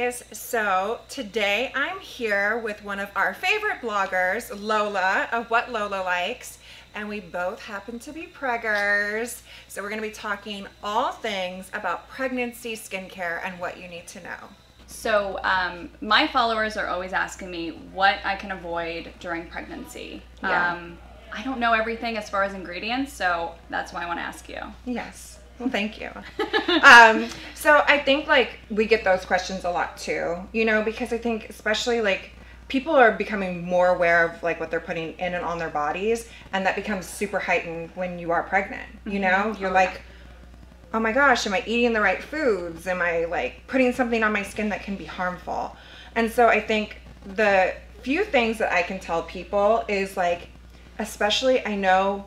guys, so today I'm here with one of our favorite bloggers, Lola of Whatlolalikes, and we both happen to be preggers. So we're going to be talking all things about pregnancy skincare and what you need to know. So my followers are always asking me what I can avoid during pregnancy. Yeah. I don't know everything as far as ingredients, so that's why I want to ask you. Yes. Well, thank you. So I think like we get those questions a lot too, you know, because I think especially like people are becoming more aware of like what they're putting in and on their bodies, and that becomes super heightened when you are pregnant. You know, you're like, oh my gosh, am I eating the right foods? Am I like putting something on my skin that can be harmful? And so I think the few things that I can tell people is like, especially I know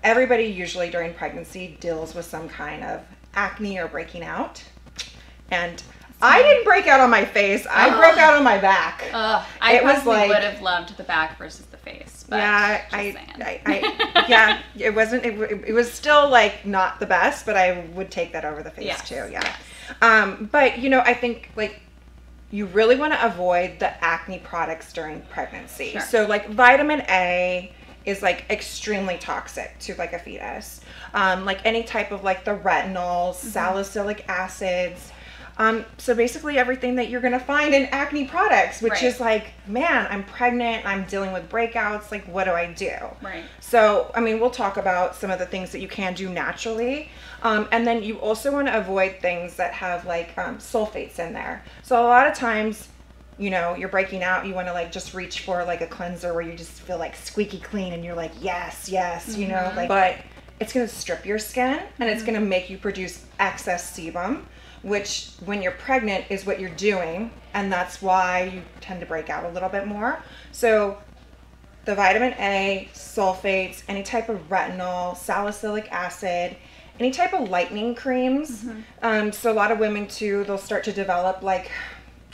everybody usually during pregnancy deals with some kind of acne or breaking out. And I didn't break out on my face. I broke out on my back. I personally would have loved the back versus the face. But yeah, yeah, it wasn't. It was still like not the best, but I would take that over the face too. Yeah. Yes. But you know, I think like you really want to avoid the acne products during pregnancy. Sure. So like vitamin A is like extremely toxic to like a fetus. Like any type of like the retinols, salicylic acids. So basically everything that you're gonna find in acne products, which is like, man, I'm pregnant, I'm dealing with breakouts, like what do I do? Right. So, I mean, we'll talk about some of the things that you can do naturally. And then you also wanna avoid things that have like sulfates in there. So a lot of times, you know, you're breaking out, you want to like just reach for like a cleanser where you just feel like squeaky clean and you're like, yes, you know, like, but it's going to strip your skin and it's going to make you produce excess sebum, which when you're pregnant is what you're doing. And that's why you tend to break out a little bit more. So the vitamin A, sulfates, any type of retinol, salicylic acid, any type of lightening creams. So a lot of women too, they'll start to develop like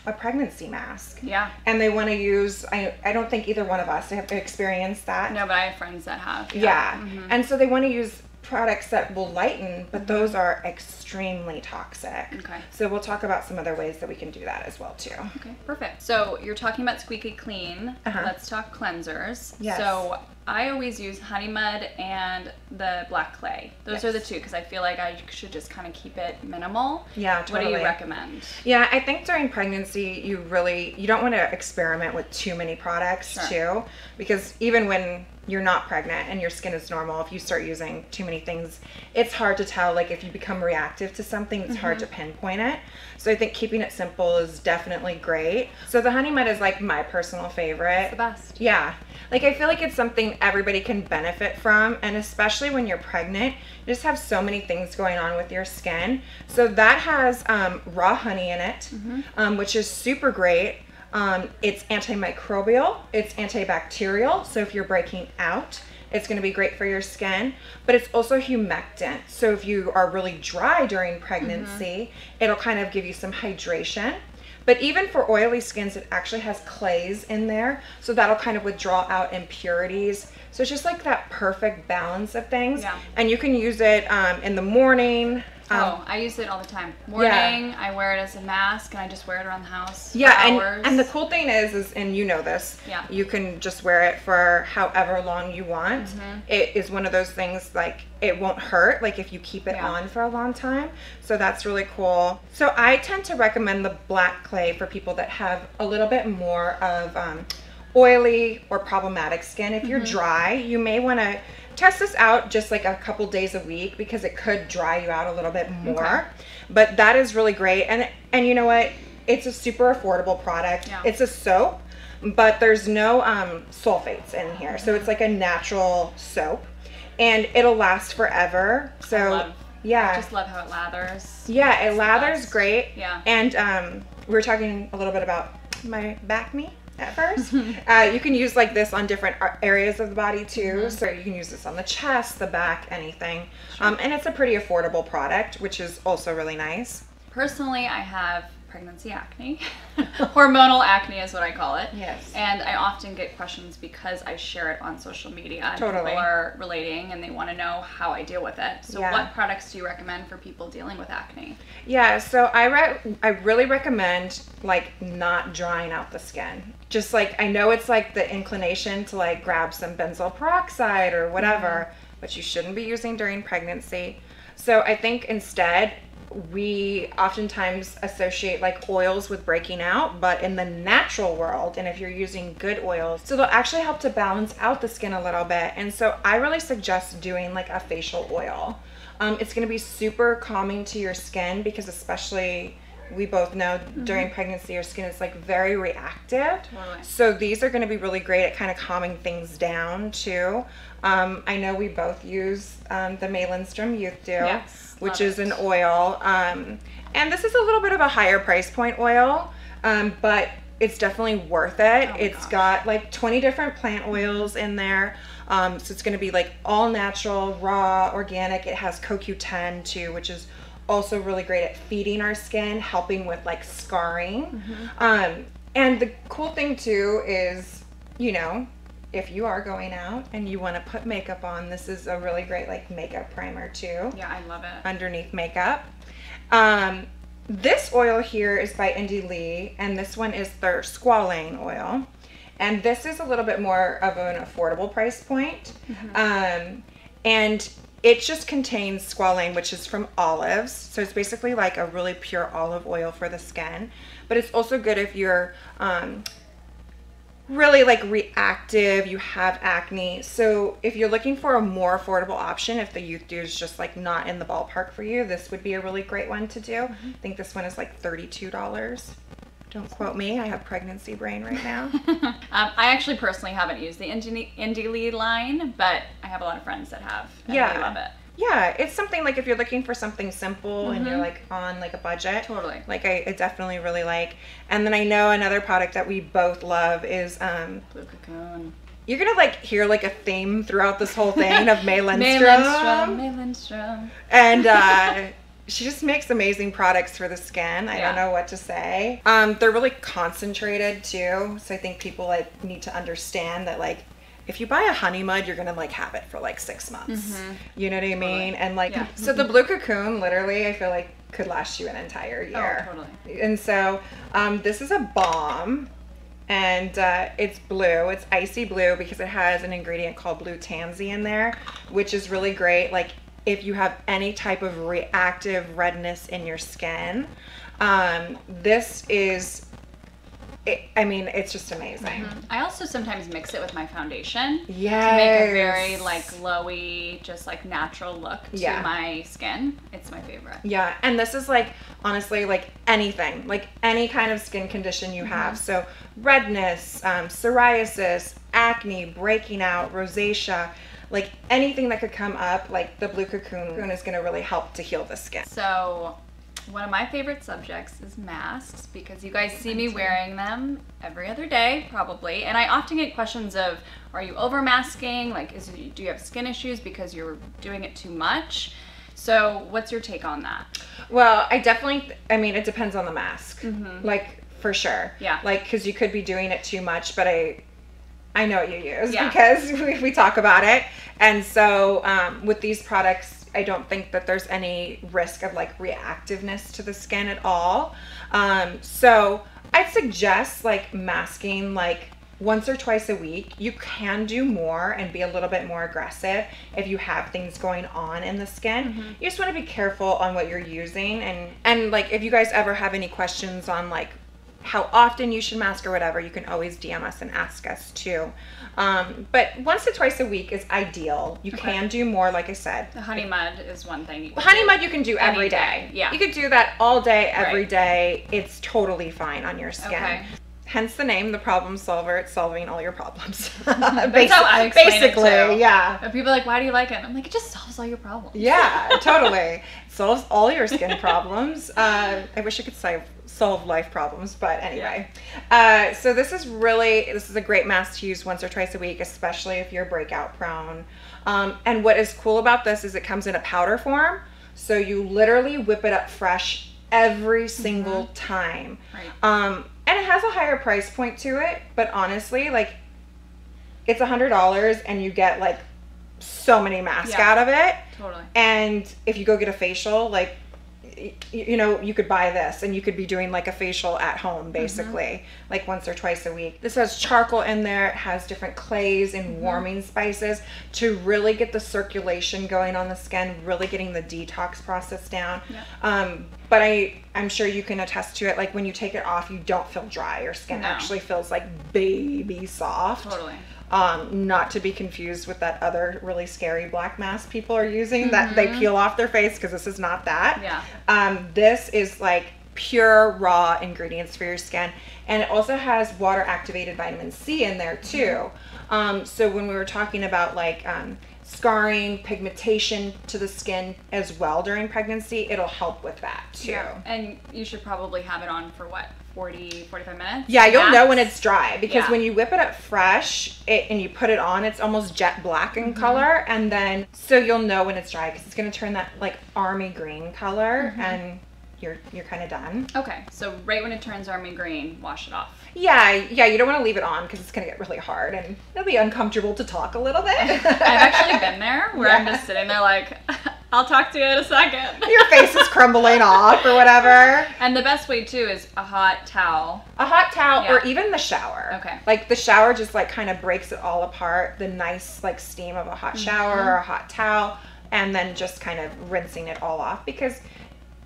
a pregnancy mask. Yeah. And they want to use, I don't think either one of us have experienced that. No, but I have friends that have. Yeah. And so they want to use products that will lighten, but those are extremely toxic. Okay. So we'll talk about some other ways that we can do that as well too. Okay, perfect. So you're talking about squeaky clean. Let's talk cleansers. Yes. So I always use honey mud and the black clay. Those are the two because I feel like I should just kind of keep it minimal. Yeah, totally. What do you recommend? Yeah, I think during pregnancy you don't want to experiment with too many products too, because even when you're not pregnant and your skin is normal, if you start using too many things, it's hard to tell. Like if you become reactive to something, it's hard to pinpoint it. So I think keeping it simple is definitely great. So the honey mud is like my personal favorite. It's the best. Yeah. Like I feel like it's something everybody can benefit from, and especially when you're pregnant, you just have so many things going on with your skin. So that has raw honey in it, which is super great. It's antimicrobial, it's antibacterial, so if you're breaking out, it's going to be great for your skin, but it's also humectant. So if you are really dry during pregnancy, it'll kind of give you some hydration. But even for oily skins, it actually has clays in there, so that'll kind of withdraw out impurities. So it's just like that perfect balance of things. Yeah. And you can use it in the morning. I use it all the time. Morning, I wear it as a mask, and I just wear it around the house for hours. And the cool thing is, and you know this, you can just wear it for however long you want. It is one of those things like it won't hurt, like if you keep it on for a long time. So that's really cool. So I tend to recommend the black clay for people that have a little bit more of oily or problematic skin. If you're dry, you may want to test this out just like a couple days a week because it could dry you out a little bit more. But that is really great. And you know what? It's a super affordable product. It's a soap, but there's no sulfates in here. So it's like a natural soap and it'll last forever. So I just love how it lathers. Yeah, it lathers great. Yeah. And we were talking a little bit about my back knee at first. You can use like this on different areas of the body too. So you can use this on the chest, the back, anything. And it's a pretty affordable product, which is also really nice. Personally, I have pregnancy acne. Hormonal acne is what I call it. Yes. And I often get questions because I share it on social media. And Totally. people are relating and they want to know how I deal with it. So Yeah. what products do you recommend for people dealing with acne? Yeah, so I really recommend like not drying out the skin. Just like, I know it's like the inclination to like grab some benzoyl peroxide or whatever, but you shouldn't be using during pregnancy. So I think instead we oftentimes associate like oils with breaking out, but in the natural world, and if you're using good oils, so they'll actually help to balance out the skin a little bit. And so I really suggest doing like a facial oil. It's going to be super calming to your skin because especially we both know during pregnancy your skin is like very reactive. Totally. So these are going to be really great at kind of calming things down too. I know we both use the LINDSTROM Youth Dew, Yes, which love is it. an oil. And this is a little bit of a higher price point oil, but it's definitely worth it. Oh my It's gosh. got like 20 different plant oils in there. So it's going to be like all natural, raw, organic. It has CoQ10 too, which is also really great at feeding our skin, helping with like scarring. And the cool thing too is, you know, if you are going out and you want to put makeup on, this is a really great like makeup primer too. Yeah, I love it. Underneath makeup. This oil here is by Indy Lee, and this one is their SQUALANE oil. And this is a little bit more of an affordable price point. And it just contains squalane, which is from olives. So it's basically like a really pure olive oil for the skin. But it's also good if you're really like reactive, you have acne. So if you're looking for a more affordable option, if the Youth Dew is just like not in the ballpark for you, this would be a really great one to do. I think this one is like $32. Don't quote me, I have pregnancy brain right now. I actually personally haven't used the Indy Lee line, but I have a lot of friends that have, and Yeah. they love it. Yeah, it's something like if you're looking for something simple and you're like on like a budget. Totally. Like I definitely really like. And then I know another product that we both love is Blue Cocoon. you're gonna like hear like a theme throughout this whole thing of May May LINDSTROM. LINDSTROM. And she just makes amazing products for the skin. I Yeah. don't know what to say. They're really concentrated too. So I think people like need to understand that like if you buy a honey mud, you're gonna like have it for like 6 months. You know what I mean? Totally. And like, Yeah. so the Blue Cocoon literally, I feel like could last you an entire year. Oh, totally. And so this is a balm. And it's blue. It's icy blue because it has an ingredient called blue tansy in there, which is really great. Like if you have any type of reactive redness in your skin, this is, I mean, it's just amazing. I also sometimes mix it with my foundation Yes. to make a very like glowy, just like natural look to Yeah. my skin. It's my favorite. Yeah, and this is like honestly like anything, like any kind of skin condition you have. So redness, psoriasis, acne, breaking out, rosacea, like anything that could come up, like the Blue Cocoon is going to really help to heal the skin. So one of my favorite subjects is masks because you guys see me wearing them every other day probably, and I often get questions of, are you over masking? Like, do you have skin issues because you're doing it too much? So what's your take on that? Well, I mean, it depends on the mask, like for sure. Yeah. Like, because you could be doing it too much, but I know what you use Yeah. because we talk about it. And so with these products, I don't think that there's any risk of like reactiveness to the skin at all. So I'd suggest like masking like once or twice a week. You can do more and be a little bit more aggressive if you have things going on in the skin. You just want to be careful on what you're using, and like if you guys ever have any questions on like how often you should mask or whatever, you can always DM us and ask us too. But once to twice a week is ideal. You can do more, like I said. The honey mud is one thing. Honey mud you can do every Any day. day, yeah. You could do that all day, every Right. day. It's totally fine on your skin. Okay. Hence the name, the problem solver. It's solving all your problems. That's how I explain it, Basically, too. yeah. And people are like, why do you like it? I'm like, it just solves all your problems. Yeah, totally. It solves all your skin problems. I wish I could solve life problems, but anyway. So this is a great mask to use once or twice a week, especially if you're breakout prone. And what is cool about this is it comes in a powder form. So you literally whip it up fresh every single time. Right. And it has a higher price point to it, but honestly, like, it's $100 and you get like so many masks out of it. Totally. And if you go get a facial, like, you know, you could buy this and you could be doing like a facial at home basically, like once or twice a week. This has charcoal in there. It has different clays and warming spices to really get the circulation going on the skin, really getting the detox process down. But I'm sure you can attest to it. Like, when you take it off, you don't feel dry. Your skin actually feels like baby soft. Totally. Not to be confused with that other really scary black mask people are using that they peel off their face, because this is not that. This is like pure raw ingredients for your skin, and it also has water activated vitamin C in there too. So when we were talking about like scarring, pigmentation to the skin as well during pregnancy, it'll help with that too. And you should probably have it on for what, 40-45 minutes? Yeah, you'll know when it's dry, because when you whip it up fresh and you put it on, it's almost jet black in color, and then so you'll know when it's dry, because it's going to turn that like army green color, and you're kind of done. Okay, so right when it turns army green, wash it off. Yeah, you don't want to leave it on, because it's going to get really hard and it'll be uncomfortable to talk a little bit. I've actually been there where I'm just sitting there like, I'll talk to you in a second. Your face is crumbling off or whatever. And the best way too is a hot towel. A hot towel, or even the shower. Okay. Like, the shower just like kind of breaks it all apart. The nice like steam of a hot shower or a hot towel, and then just kind of rinsing it all off, because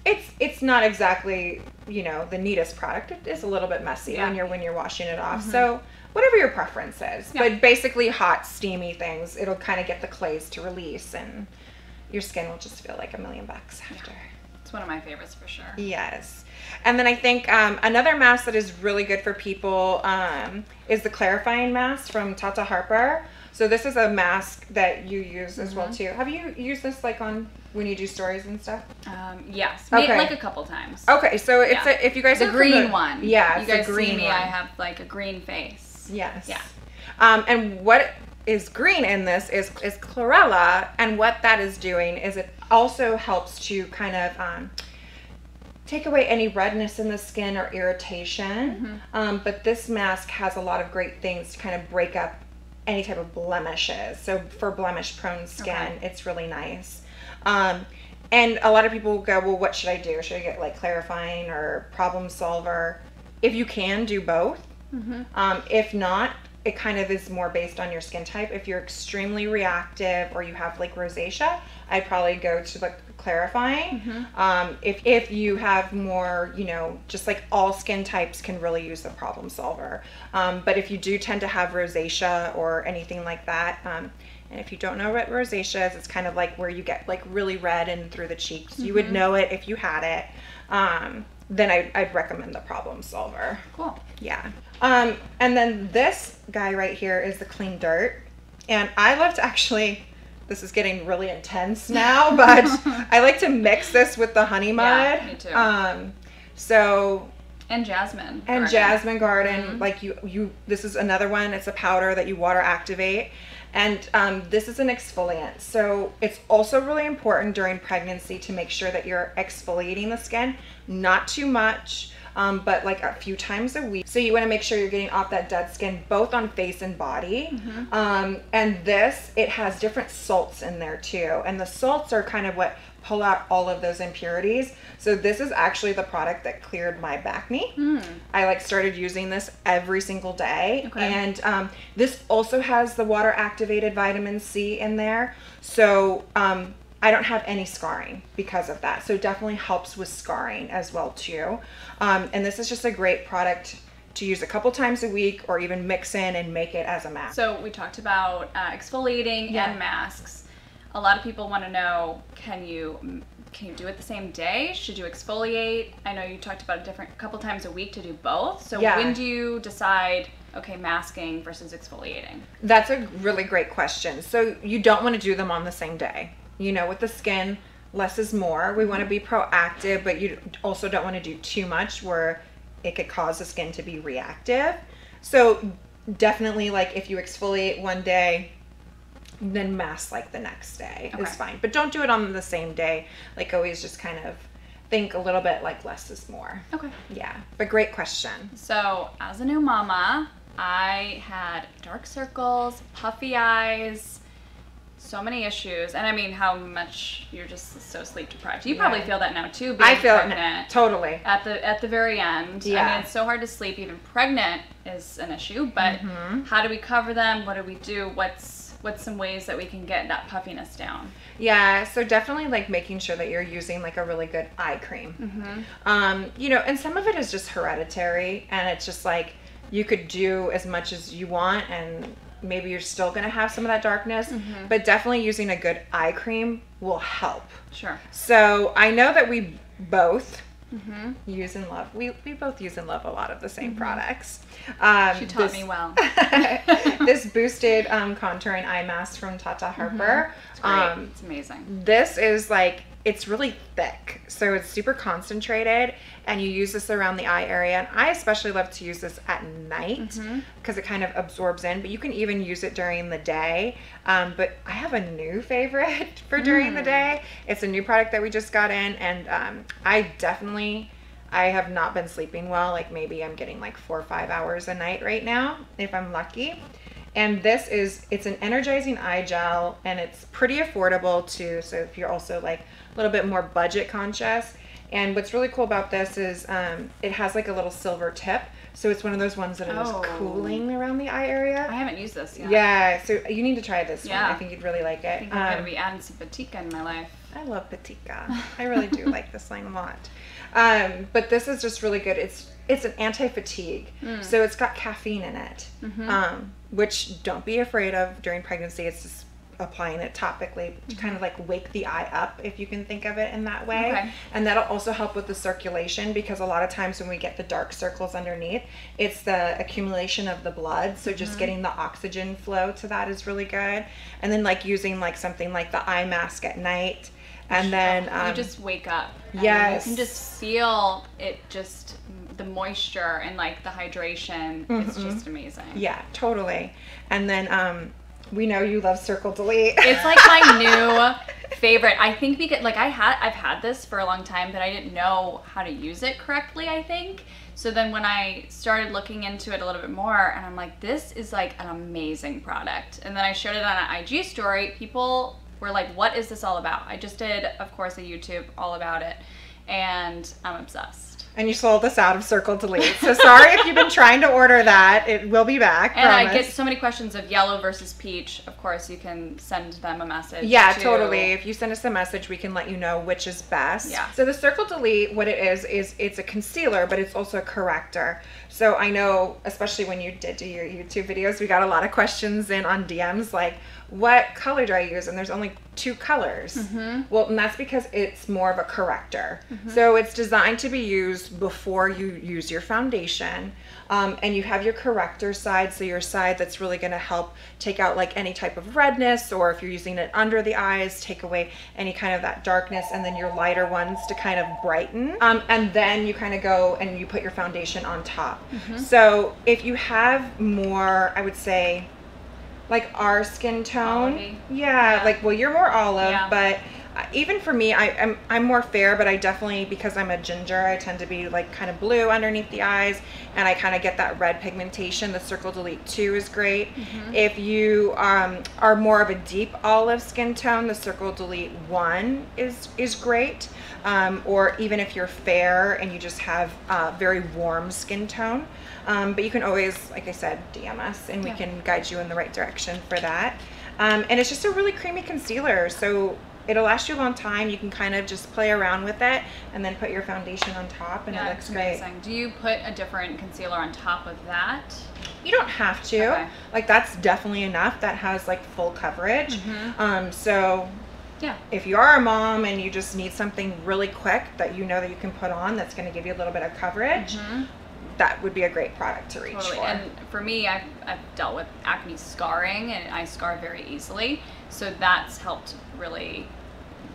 it's not exactly, you know, the neatest product. It is a little bit messy when you're washing it off. So whatever your preference is, but basically hot, steamy things, it'll kind of get the clays to release, and your skin will just feel like $1 million after. It's one of my favorites for sure. Yes. And then I think another mask that is really good for people is the clarifying mask from TATA HARPER. So this is a mask that you use as well too. Have you used this like on when you do stories and stuff? Yes, like a couple times. Okay, so it's if you guys the green one. Yeah, you guys the green see me. one. I have like a green face. Yes. Yeah. And what is green in this is chlorella, and what that is doing is it also helps to kind of take away any redness in the skin or irritation. But this mask has a lot of great things to kind of break up any type of blemishes. So for blemish prone skin, it's really nice. And a lot of people go, well, what should I do? Should I get like clarifying or problem solver? If you can, do both. If not, it kind of is more based on your skin type. If you're extremely reactive or you have like rosacea, I'd probably go to the clarifying. If you have more, you know, just like all skin types can really use the problem solver. But if you do tend to have rosacea or anything like that, and if you don't know what rosacea is, it's kind of like where you get like really red and through the cheeks. You would know it if you had it. Then I'd recommend the problem solver. Cool. Yeah. And then this guy right here is the clean dirt. And I love to actually, this is getting really intense now, but I like to mix this with the honey mud. Yeah, me too. And jasmine. And jasmine garden. Like this is another one. It's a powder that you water activate. And this is an exfoliant. So it's also really important during pregnancy to make sure that you're exfoliating the skin, not too much, but like a few times a week. So you want to make sure you're getting off that dead skin, both on face and body. And this, it has different salts in there too. And the salts are kind of what pull out all of those impurities. So this is actually the product that cleared my acne. I like started using this every single day. And this also has the water activated vitamin C in there. So I don't have any scarring because of that. So it definitely helps with scarring as well too. And this is just a great product to use a couple times a week, or even mix in and make it as a mask. So we talked about exfoliating and masks. A lot of people want to know, can you do it the same day? Should you exfoliate? I know you talked about a couple times a week to do both. So when do you decide, okay, masking versus exfoliating? That's a really great question. So you don't want to do them on the same day. You know, with the skin, less is more. We want to be proactive, but you also don't want to do too much where it could cause the skin to be reactive. So definitely, like, if you exfoliate one day, then mask like the next day is fine. But don't do it on the same day. Like, always just kind of think a little bit like less is more. Okay. Yeah, but great question. So as a new mama, I had dark circles, puffy eyes, so many issues. And I mean, how much you're just so sleep deprived. You probably feel that now too, being I feel pregnant. it totally. At the very end. Yeah. I mean, it's so hard to sleep. Even pregnant is an issue, but how do we cover them? What do we do? What's some ways that we can get that puffiness down? Yeah, so definitely like making sure that you're using like a really good eye cream. You know, and some of it is just hereditary, and it's just like you could do as much as you want and maybe you're still going to have some of that darkness, but definitely using a good eye cream will help. Sure. So I know that we both use and love. We both use and love a lot of the same products. She taught me well. This boosted contouring eye mask from TATA HARPER. It's great. It's amazing. This is like, it's really thick, so it's super concentrated, and you use this around the eye area. And I especially love to use this at night because it kind of absorbs in, but you can even use it during the day. But I have a new favorite for during the day. It's a new product that we just got in, and I have not been sleeping well. Like maybe I'm getting like 4 or 5 hours a night right now, if I'm lucky. And it's an energizing eye gel, and it's pretty affordable too. So if you're also like a little bit more budget conscious. And what's really cool about this is it has like a little silver tip. So it's one of those ones that is cooling around the eye area. I haven't used this yet. Yeah, so you need to try this one. I think you'd really like it. I think I'm going to be adding some PATYKA in my life. I love PATYKA. I really do like this line a lot. But this is just really good. It's an anti-fatigue. So it's got caffeine in it, which don't be afraid of during pregnancy. It's just applying it topically to kind of like wake the eye up, if you can think of it in that way. Okay. And that'll also help with the circulation, because a lot of times when we get the dark circles underneath, it's the accumulation of the blood. So just getting the oxygen flow to that is really good. And then like using like something like the eye mask at night. And then you just wake up. Yes. You can just feel it, just the moisture and like the hydration. It's just amazing. Yeah, totally. And then we know you love Circle Delete. It's like my new favorite. I think because like I've had this for a long time, but I didn't know how to use it correctly, I think. So then when I started looking into it a little bit more, and I'm like, this is like an amazing product. And then I showed it on an IG story. People were like, what is this all about? I just did, of course, a YouTube all about it, and I'm obsessed. And you sold this out of Circle Delete. So sorry if you've been trying to order that. It will be back. And promise. I get so many questions of yellow versus peach. Of course, you can send them a message. Yeah, totally. If you send us a message, we can let you know which is best. Yeah. So the Circle Delete, what it is it's a concealer, but it's also a corrector. So I know, especially when you did do your YouTube videos, we got a lot of questions in on DMs like, what color do I use? And there's only 2 colors. Well, and that's because it's more of a corrector. So it's designed to be used before you use your foundation. And you have your corrector side, so your side that's really going to help take out like any type of redness, or if you're using it under the eyes, take away any kind of that darkness, and then your lighter ones to kind of brighten. And then you kind of go and you put your foundation on top. So if you have more, I would say, like our skin tone, yeah, like, well, you're more olive, but even for me, I'm more fair, but I definitely, because I'm a ginger, I tend to be like kind of blue underneath the eyes, and I kind of get that red pigmentation. The Circle Delete 2 is great. If you are more of a deep olive skin tone, the Circle Delete 1 is great. Or even if you're fair and you just have very warm skin tone. But you can always, like I said, DM us, and we can guide you in the right direction for that. And it's just a really creamy concealer, so it'll last you a long time. You can kind of just play around with it and then put your foundation on top, and it looks great. Do you put a different concealer on top of that? You don't have to. Okay. Like, that's definitely enough. That has like full coverage. So yeah, if you are a mom and you just need something really quick that you know that you can put on that's going to give you a little bit of coverage, that would be a great product to reach for. And for me, I've dealt with acne scarring, and I scar very easily, so that's helped really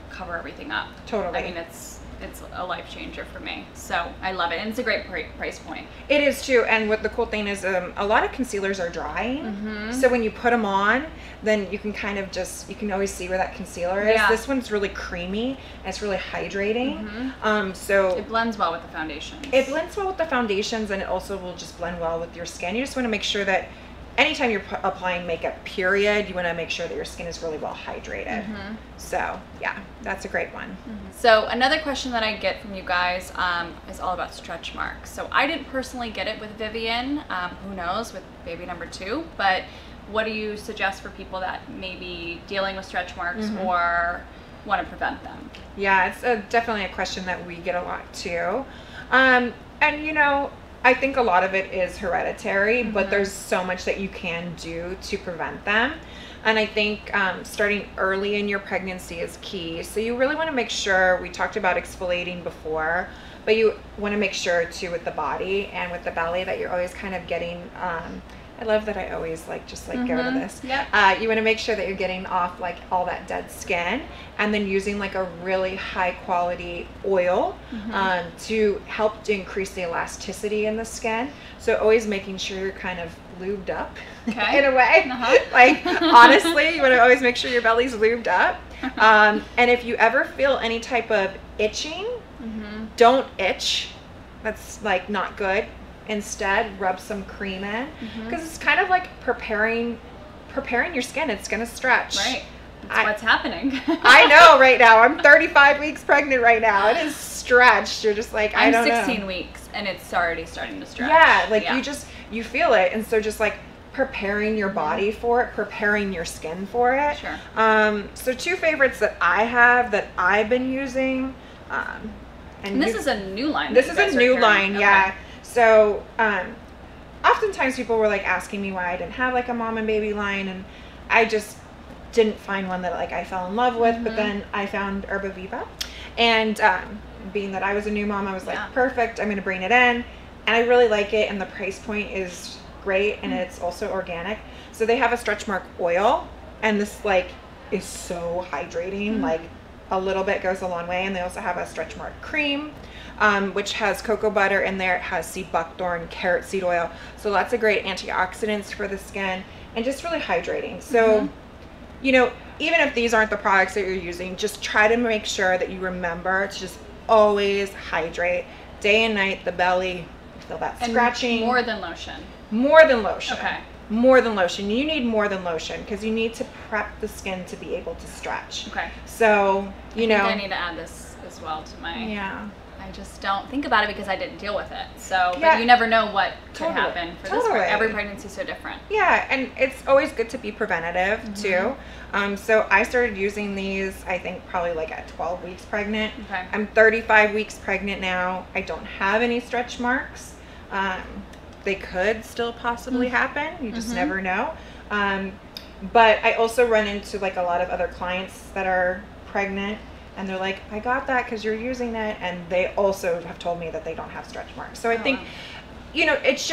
cover everything up. Totally. I mean, it's it's a life changer for me. So I love it, and it's a great price point. It is too, and what the cool thing is, a lot of concealers are drying, so when you put them on, then you can kind of just, you can always see where that concealer is. This one's really creamy, and it's really hydrating. So it blends well with the foundations. It blends well with the foundations, and it also will just blend well with your skin. You just want to make sure that anytime you're applying makeup, period, you want to make sure that your skin is really well hydrated. So yeah, that's a great one. So another question that I get from you guys is all about stretch marks. So I didn't personally get it with Vivian. Who knows with baby number 2, but what do you suggest for people that may be dealing with stretch marks or want to prevent them? Yeah, it's definitely a question that we get a lot too. And you know, I think a lot of it is hereditary, but there's so much that you can do to prevent them. And I think starting early in your pregnancy is key. So you really want to make sure, we talked about exfoliating before, but you want to make sure too with the body and with the belly that you're always kind of getting, I love that I always go to this. You want to make sure that you're getting off like all that dead skin, and then using like a really high quality oil to help to increase the elasticity in the skin. So always making sure you're kind of lubed up in a way. Like honestly, you want to always make sure your belly's lubed up. And if you ever feel any type of itching, don't itch. That's like not good. Instead, rub some cream in, because it's kind of like preparing your skin. It's going to stretch. Right. That's what's happening. I know right now. I'm 35 weeks pregnant right now. It is stretched. You're just like, I don't know. I'm 16 weeks and it's already starting to stretch. Yeah, like you feel it. And so just like preparing your body for it, preparing your skin for it. Sure. So 2 favorites that I have that I've been using. And this is a new line. This is a new line, yeah. So oftentimes people were like asking me why I didn't have like a mom and baby line, and I just didn't find one that like I fell in love with. But then I found ERBAVIVA, and being that I was a new mom, I was like, perfect, I'm gonna bring it in, and I really like it, and the price point is great, and it's also organic. So they have a stretch mark oil, and this like is so hydrating, like a little bit goes a long way. And they also have a stretch mark cream, which has cocoa butter in there. It has sea buckthorn, carrot seed oil, so lots of great antioxidants for the skin, and just really hydrating. So you know, even if these aren't the products that you're using, just try to make sure that you remember to just always hydrate day and night. The belly, feel that scratching. And more than lotion. More than lotion. Okay. More than lotion. You need more than lotion, because you need to prep the skin to be able to stretch. Okay. So you know, I need to add this as well to my. Yeah. I just don't think about it because I didn't deal with it. So, but you never know what could happen for this. Every pregnancy is so different. Yeah, and it's always good to be preventative too. So I started using these, I think probably like at 12 weeks pregnant. Okay. I'm 35 weeks pregnant now. I don't have any stretch marks. They could still possibly happen. You just never know. But I also run into like a lot of other clients that are pregnant, and they're like, I got that because you're using it, and they also have told me that they don't have stretch marks. So I think, you know, it's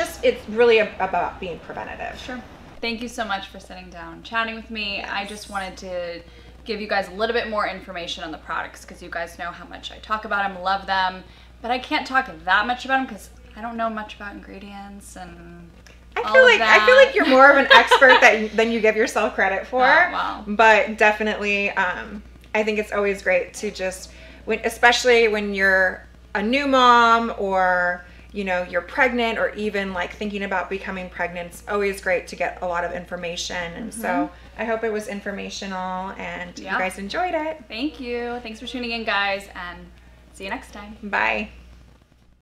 really about being preventative. Sure. Thank you so much for sitting down and chatting with me. Yes. I just wanted to give you guys a little bit more information on the products, because you guys know how much I talk about them, love them, but I can't talk that much about them because I don't know much about ingredients and I feel like you're more of an expert than you give yourself credit for. Oh, wow. But definitely, I think it's always great to just, especially when you're a new mom, or you know, you're pregnant, or even like thinking about becoming pregnant, it's always great to get a lot of information. And so I hope it was informational and you guys enjoyed it. Thank you. Thanks for tuning in, guys, and see you next time. Bye.